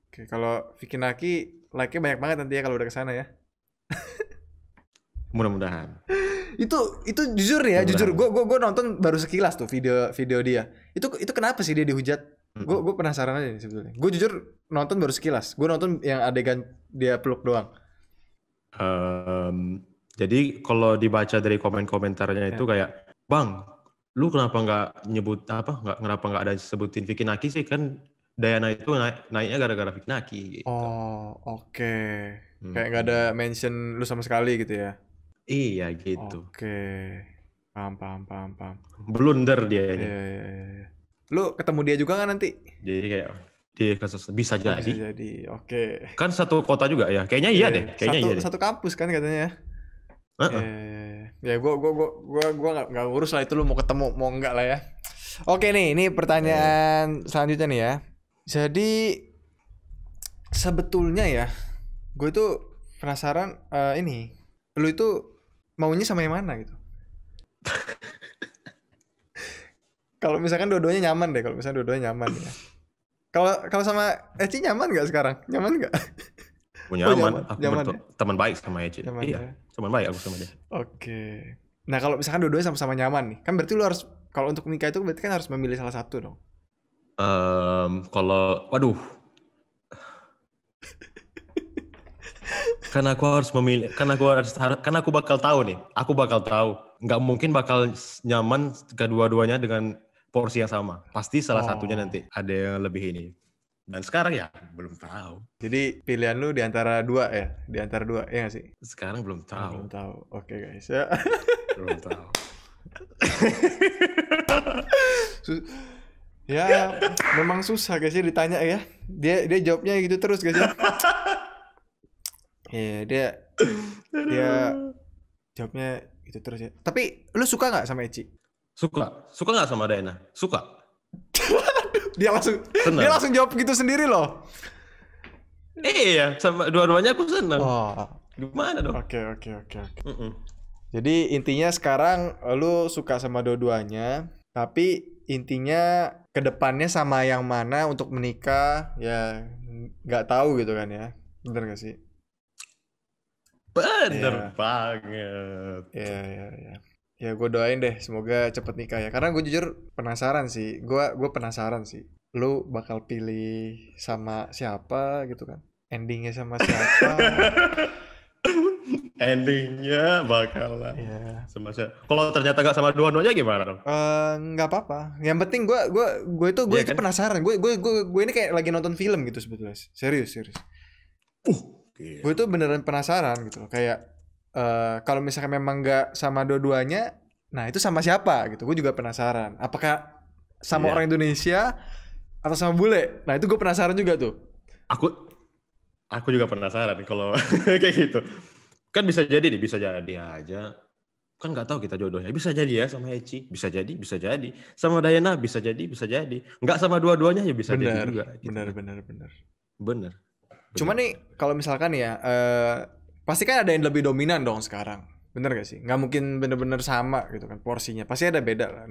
Oke, kalau Vicky Naki like-nya banyak banget nanti ya kalau udah kesana ya. Mudah-mudahan. Itu jujur nih ya, jujur gue nonton baru sekilas tuh video dia. Itu kenapa sih dia dihujat? Gue penasaran aja nih sebetulnya. Gue jujur nonton baru sekilas. Gue nonton yang adegan dia peluk doang. Jadi kalau dibaca dari komen-komentarnya itu kayak, Bang, lu kenapa nggak nyebut kenapa nggak ada sebutin Vicky Naki sih, kan Dayana itu naiknya gara-gara Vicky Naki gitu. Oh, oke. Kayak nggak ada mention lu sama sekali gitu ya. Iya gitu. Oke. Paham. Blunder dia ini. Iya. Lu ketemu dia juga kan nanti? Jadi kayak dia bisa jadi. Bisa jadi. Oke. Kan satu kota juga ya. Kayaknya iya deh. Satu kampus kan katanya. Ya gua nggak ngurus lah itu, lu mau ketemu mau enggak lah ya. Oke nih, ini pertanyaan selanjutnya nih ya. Jadi sebetulnya ya, gue itu penasaran ini, lu itu maunya sama yang mana gitu? Kalau misalkan dua-duanya nyaman deh, ya. Kalau sama Eci nyaman nggak sekarang? Nyaman nggak? Nyaman. Aku nyaman ya? teman baik sama Eci. Iya, ya? Teman baik aku sama dia. Oke. Nah kalau misalkan dua-duanya sama-sama nyaman nih, kan berarti lu harus, kalau untuk menikah itu berarti kan harus memilih salah satu dong. Waduh. Kan aku harus memilih, kan aku bakal tahu nih. Aku bakal tahu. Nggak mungkin bakal nyaman kedua-duanya dengan porsi yang sama. Pasti salah satunya nanti ada yang lebih ini. Dan sekarang ya belum tahu. Jadi pilihan lu di antara dua ya? Di antara dua, ya nggak sih? Sekarang belum tahu. Belum tahu. Oke guys ya. Belum tahu. Ya, memang susah guys ya ditanya ya. Dia jawabnya gitu terus guys ya. Iya, dia Aduh. jawabnya gitu terus ya. Tapi lu suka nggak sama Eci? Suka nggak sama Diana? Suka. Dia langsung dia Senang. langsung jawab gitu sendiri loh. Iya, sama dua-duanya aku senang. Oh, Gimana dong? oke. Mm-mm. Jadi intinya sekarang lu suka sama dua-duanya, tapi intinya kedepannya sama yang mana untuk menikah ya nggak tahu gitu kan ya. Bener gak sih? Bener Iya, banget. iya. Ya gue doain deh semoga cepet nikah ya. Karena gue jujur penasaran sih. Gue penasaran sih. Lu bakal pilih sama siapa gitu kan? Endingnya sama siapa? Endingnya bakalan Iya. sama siapa? Kalau ternyata gak sama dua-duanya gimana dong? Nggak apa-apa. Yang penting gue Iya itu kan? penasaran. Gue ini kayak lagi nonton film gitu sebetulnya. Serius. Gue Gila. itu beneran penasaran gitu loh. Kayak kalau misalkan memang nggak sama dua-duanya, nah itu sama siapa gitu. Gue juga penasaran. Apakah sama Iya. orang Indonesia atau sama bule? Nah itu gue penasaran juga tuh. Aku aku juga penasaran kalau kayak gitu. Kan bisa jadi nih, bisa jadi aja. Kan nggak tahu kita jodohnya. Bisa jadi ya sama Eci, bisa jadi, bisa jadi. Sama Diana bisa jadi. Nggak sama dua-duanya ya bisa jadi Bener, juga gitu kan. bener. Bener, Cuma bener nih banget. kalau misalkan ya, pasti kan ada yang lebih dominan dong sekarang. Bener gak sih? Nggak mungkin bener-bener sama gitu kan porsinya. Pasti ada beda lah.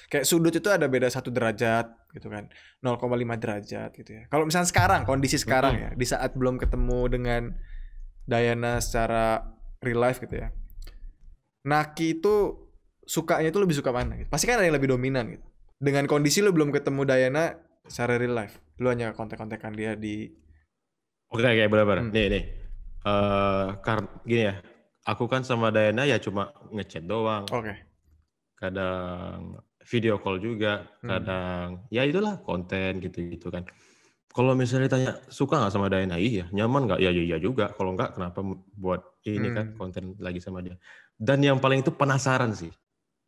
Kayak sudut itu ada beda 1 derajat gitu kan. 0,5 derajat gitu ya. Kalau misalnya sekarang, kondisi sekarang ya. Mm-mm. Di saat belum ketemu dengan Diana secara real life gitu ya. Naki itu sukanya itu lebih suka mana gitu. Pasti kan ada yang lebih dominan gitu. Dengan kondisi lu belum ketemu Diana secara real life. Lu hanya kontak-kontakan dia di... Oke, bener-bener. Hmm, Nih. Karena gini ya, aku kan sama Diana ya cuma ngechat doang. oke. Kadang video call juga, Hmm. kadang ya itulah konten gitu-gitu kan. Kalau misalnya ditanya suka nggak sama Diana, iya. Nyaman nggak? Ya iya juga. Kalau nggak, kenapa buat ini kan Hmm. konten lagi sama dia. Dan yang paling itu penasaran sih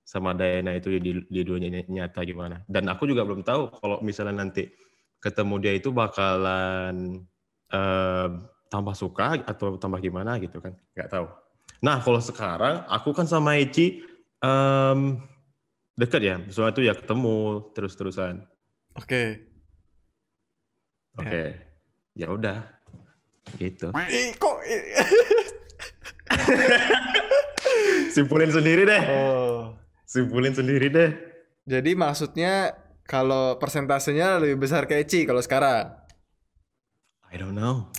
sama Diana itu di dunia nyata gimana. Dan aku juga belum tahu kalau misalnya nanti ketemu dia itu bakalan eh, tambah suka atau tambah gimana gitu kan. Nggak tahu. Nah kalau sekarang aku kan sama Eci deket ya. Soalnya itu ya ketemu terus-terusan. Oke. Ya. Oke. Ya udah gitu. Kok Simpulin sendiri deh. Oh. Simpulin sendiri deh. Jadi maksudnya kalau persentasenya lebih besar ke Eci kalau sekarang. I don't know.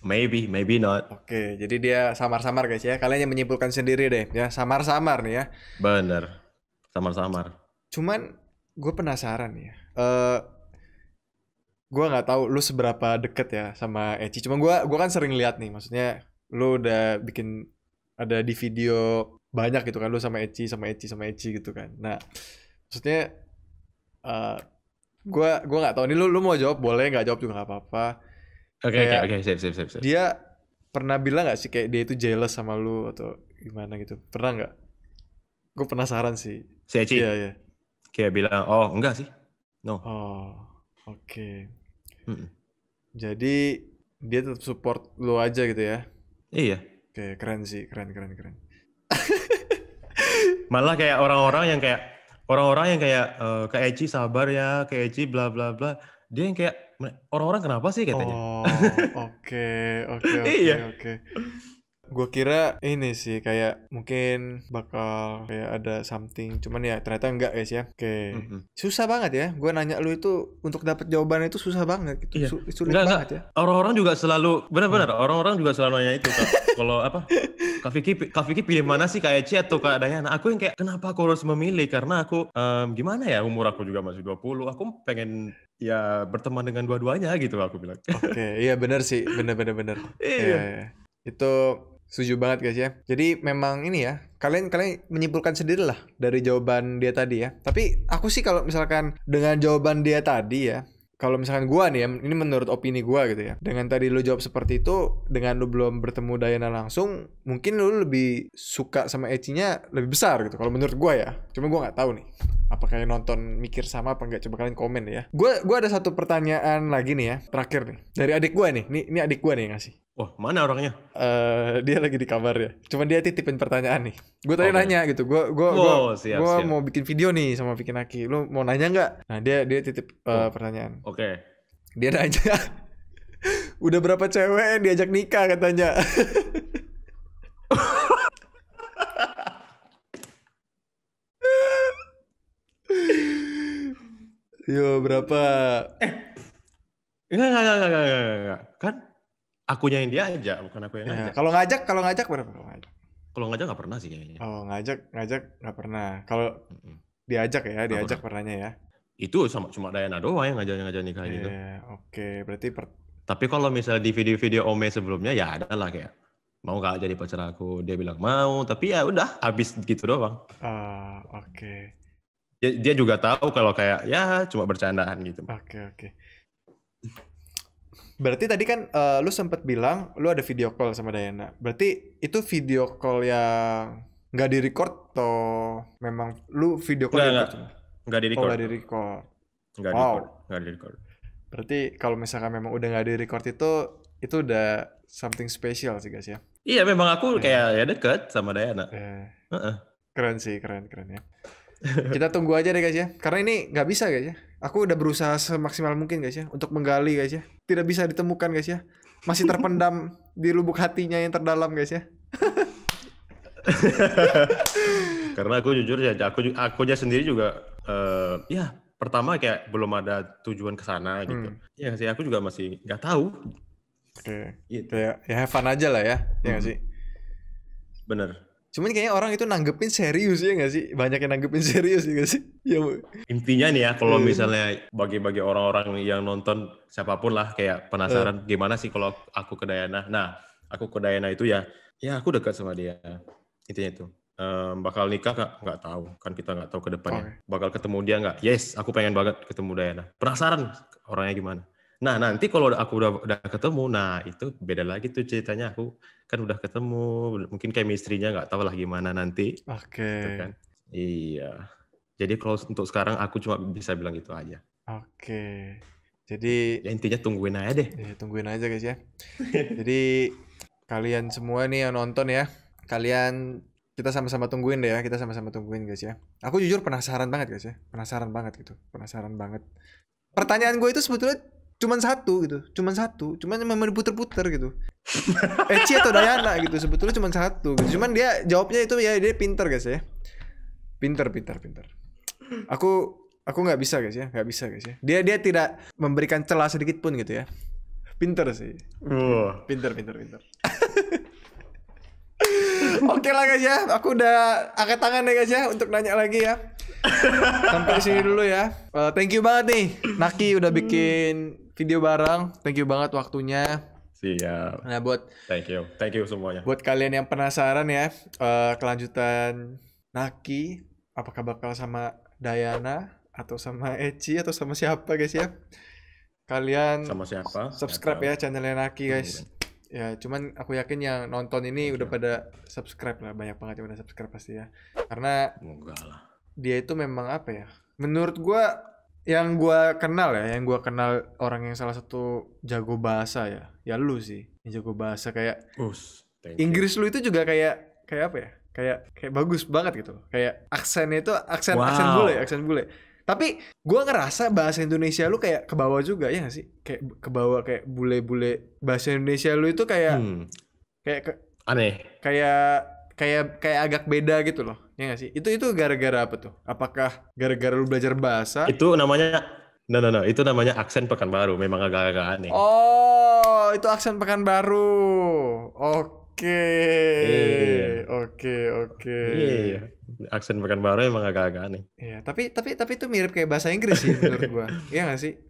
Maybe not. Oke, jadi dia samar-samar guys ya. Kalian yang menyimpulkan sendiri deh ya. Samar-samar nih ya. Bener. Samar-samar. Cuman gue penasaran nih ya. Gue nggak tahu lu seberapa deket ya sama Eci. Cuma gue kan sering lihat nih. Maksudnya lu udah bikin ada di video banyak gitu kan lu sama Eci gitu kan. Nah, maksudnya eh gue nggak tahu nih lu mau jawab boleh nggak jawab juga nggak apa-apa. Kayak Oke. Sip. dia pernah bilang nggak sih kayak dia itu jealous sama lu atau gimana gitu? Pernah nggak? Gue penasaran sih. Si Eci Iya iya. kayak bilang, oh enggak sih. No. Oh oke. Mm-mm. Jadi dia tetap support lu aja gitu ya? Iya. Oke keren sih keren. Malah kayak orang-orang yang kayak Kak Eci sabar ya, Kak Eci bla bla bla. Dia yang kayak orang-orang kenapa sih katanya? Oh oke Iya. oke. Gue kira ini sih kayak mungkin bakal kayak ada something, cuman ya ternyata enggak guys ya. Oke, Mm-mm. susah banget ya. Gue nanya lu itu untuk dapet jawaban itu susah banget gitu, Iya. sulit Enggak. banget ya. Orang-orang juga selalu Hmm. benar-benar orang-orang juga selalu nanya itu Kak. Kalau apa? Kak Vicky pilih mana sih Kak Eci atau Kak Dayana? Aku yang kayak kenapa aku harus memilih? Karena aku gimana ya umur aku juga masih 20. Aku pengen ya berteman dengan dua-duanya gitu aku bilang. Oke, iya bener sih, bener. Iya, Iya. iya. Itu setuju banget guys ya. Jadi memang ini ya, kalian menyimpulkan sendiri lah dari jawaban dia tadi ya. Tapi aku sih kalau misalkan dengan jawaban dia tadi ya, kalau misalkan gua nih ya, ini menurut opini gua gitu ya. Dengan tadi lu jawab seperti itu, dengan lu belum bertemu Diana langsung, mungkin lu lebih suka sama Ecinya lebih besar gitu. Kalau menurut gua ya. Cuma gua nggak tahu nih. Apakah yang nonton mikir sama apa enggak? Coba kalian komen ya. Gua ada satu pertanyaan lagi nih ya, terakhir nih. Dari adik gua nih. Ini adik gua nih yang ngasih. Wah, mana orangnya? Dia lagi di kamar ya. Cuman dia titipin pertanyaan nih. Gue tadi nanya gitu. Siap. Mau bikin video nih sama bikin Aki. Lu mau nanya nggak? Nah dia titip pertanyaan. Oke. Dia nanya, udah berapa cewek yang diajak nikah katanya? Yo berapa? Enggak. Kan akunya yang diajak, bukan aku yang ngajak. Kalau ngajak berapa? Kalau ngajak nggak pernah sih kayaknya. Oh ngajak nggak pernah. Kalau diajak pernahnya ya. Itu cuma Dayana doang yang ngajak nikah gitu. Oke. Berarti tapi kalau misalnya di video-video Ome sebelumnya ya ada lah kayak mau nggak jadi pacar aku, dia bilang mau, tapi ya udah habis gitu doang. Oke. Dia juga tahu kalau kayak ya cuma bercandaan gitu. Oke. Berarti tadi kan lu sempat bilang lu ada video call sama Dayana. Berarti itu video call yang nggak di-record atau memang lu video call nggak di-record. Nggak di-record. Nggak di-record. Berarti kalau misalkan memang udah nggak di-record itu udah something special sih guys ya. Iya, memang aku kayak ya deket sama Dayana. Keren sih, keren ya. Kita tunggu aja deh guys ya. Karena ini nggak bisa guys ya. Aku udah berusaha semaksimal mungkin guys ya untuk menggali guys ya. Tidak bisa ditemukan guys ya. Masih terpendam di lubuk hatinya yang terdalam guys ya. Karena aku jujur ya, akunya sendiri juga ya pertama kayak belum ada tujuan ke sana gitu. Ya sih, aku juga masih nggak tahu. Oke. Gitu ya have fun aja lah ya. Ya nggak sih? Bener. Cuman kayaknya orang itu nanggepin serius ya nggak sih? Banyak yang nanggepin serius ya nggak sih? Ya, intinya nih ya, kalau misalnya bagi orang-orang yang nonton siapapun lah kayak penasaran gimana sih kalau aku ke Dayana. Nah, aku ke Dayana itu ya aku dekat sama dia. Intinya itu. Bakal nikah nggak tahu. Kan kita nggak tahu ke depannya. Bakal ketemu dia nggak? Yes, aku pengen banget ketemu Dayana. Penasaran orangnya gimana. Nah, nanti kalau aku udah ketemu, nah itu beda lagi tuh ceritanya. Aku kan udah ketemu, mungkin chemistry-nya nggak tahu lah gimana nanti. Oke. Gitu kan? Iya. Jadi kalau untuk sekarang aku cuma bisa bilang gitu aja. Oke. Jadi ya intinya tungguin aja deh. Ya, tungguin aja guys ya. Jadi kalian semua nih yang nonton ya, kita sama-sama tungguin deh ya. Kita sama-sama tungguin guys ya. Aku jujur penasaran banget guys ya. Penasaran banget. Pertanyaan gue itu sebetulnya cuman satu, cuman memang diputer-puter gitu. Eci atau Dayana gitu, sebetulnya cuman satu gitu. Cuman dia jawabnya itu ya dia pinter guys ya. Pinter. Aku nggak bisa guys ya. Dia tidak memberikan celah sedikit pun gitu ya. Pinter sih. Pinter. Oke lah guys ya, aku udah angkat tangan deh guys ya untuk nanya lagi ya. Sampai sini dulu ya. Thank you banget nih Naki udah bikin video bareng. Thank you banget waktunya. Siap. Nah thank you semuanya. Buat kalian yang penasaran ya kelanjutan Naki, apakah bakal sama Dayana atau sama Eci atau sama siapa guys ya? Kalian sama siapa? Subscribe ya channelnya Naki guys. Ya cuman aku yakin yang nonton ini udah pada subscribe lah, banyak banget yang udah subscribe pasti ya. Karena enggak lah. Dia itu memang apa ya? Menurut gua yang gua kenal orang yang salah satu jago bahasa ya lu sih. Yang jago bahasa kayak Inggris lu itu juga kayak apa ya? Kayak bagus banget gitu. Kayak aksennya itu aksen bule. Tapi gue ngerasa bahasa Indonesia lu kayak ke bawah juga ya gak sih? Kayak ke bawah kayak bule-bule bahasa Indonesia lu itu kayak aneh. Kayak agak beda gitu loh. Ya gak sih? Itu gara-gara apa tuh? Apakah gara-gara lu belajar bahasa? Itu namanya itu namanya aksen Pekanbaru. Memang agak-agak aneh. Oh, itu aksen Pekanbaru. Oke. Iya. Aksen Pekanbaru emang agak-agak aneh. Iya, tapi itu mirip kayak bahasa Inggris sih menurut gua. Iya enggak sih?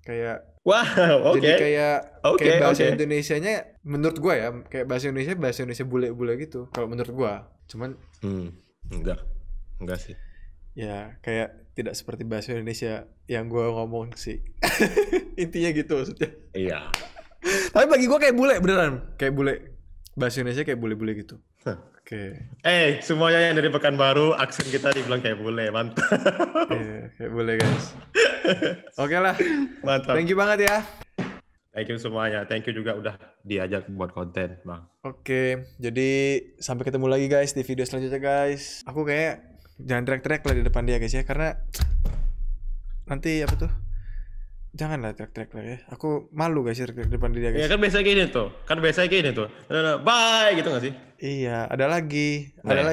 Kayak oke. Jadi kayak bahasa Indonesianya menurut gua ya, kayak bahasa Indonesia bule-bule gitu kalau menurut gua. Cuman enggak sih. Ya, kayak tidak seperti bahasa Indonesia yang gua ngomong sih. Intinya gitu maksudnya. Iya. Tapi bagi gua kayak bule beneran, kayak bule. Bahasa Indonesia kayak bule-bule gitu. Oke. Semuanya yang dari Pekanbaru, aksen kita dibilang kayak bule, mantap. Iya, kayak boleh guys. Oke lah. Mantap. Thank you banget ya. Thank you semuanya. Thank you juga udah diajak buat konten, Bang. Oke, jadi sampai ketemu lagi guys di video selanjutnya guys. Aku kayak jangan teriak-teriak lah di depan dia guys ya, karena nanti apa tuh? Janganlah teriak-teriak lah ya. Aku malu guys teriak-teriak di depan dia guys. Ya kan biasa gini tuh. Bye gitu gak sih? Iya, ada lagi. Ada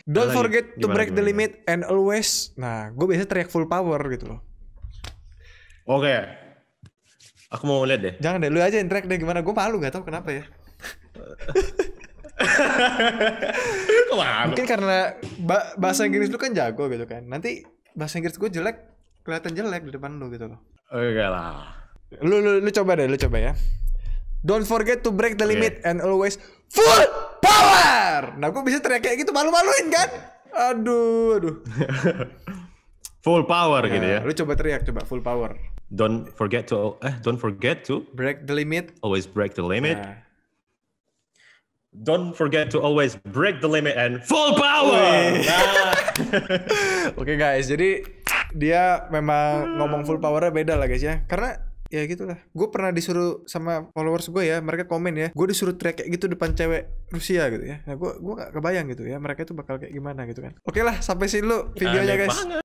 Don't lagi. forget to Gimana, break the gimana? limit and always. Nah, gue biasanya teriak full power gitu loh. Oke. Aku mau lihat deh. Jangan deh, lu aja yang teriak deh gimana. Gue malu gak tau kenapa ya. Kok malu? Mungkin karena bahasa Inggris lu kan jago gitu kan. Nanti bahasa Inggris gue jelek, kelihatan jelek di depan lu gitu loh. Oke lah. Lu coba deh, lu coba ya. Don't forget to break the limit and always full power. Nah, gue bisa teriak kayak gitu, malu-maluin kan? Aduh. Full power gitu ya. Lu coba teriak, coba full power. Don't forget to Break the limit. always break the limit. Nah. Don't forget to always break the limit and full power. Nah. Oke guys, jadi dia memang ngomong full powernya beda lah guys ya. Karena ya gitulah. Gue pernah disuruh sama followers gue ya, mereka komen ya, gue disuruh teriak kayak gitu depan cewek Rusia gitu ya. Nah gue gak kebayang gitu ya, mereka itu bakal kayak gimana gitu kan. Oke lah, sampai sini dulu videonya Aneh guys. banget.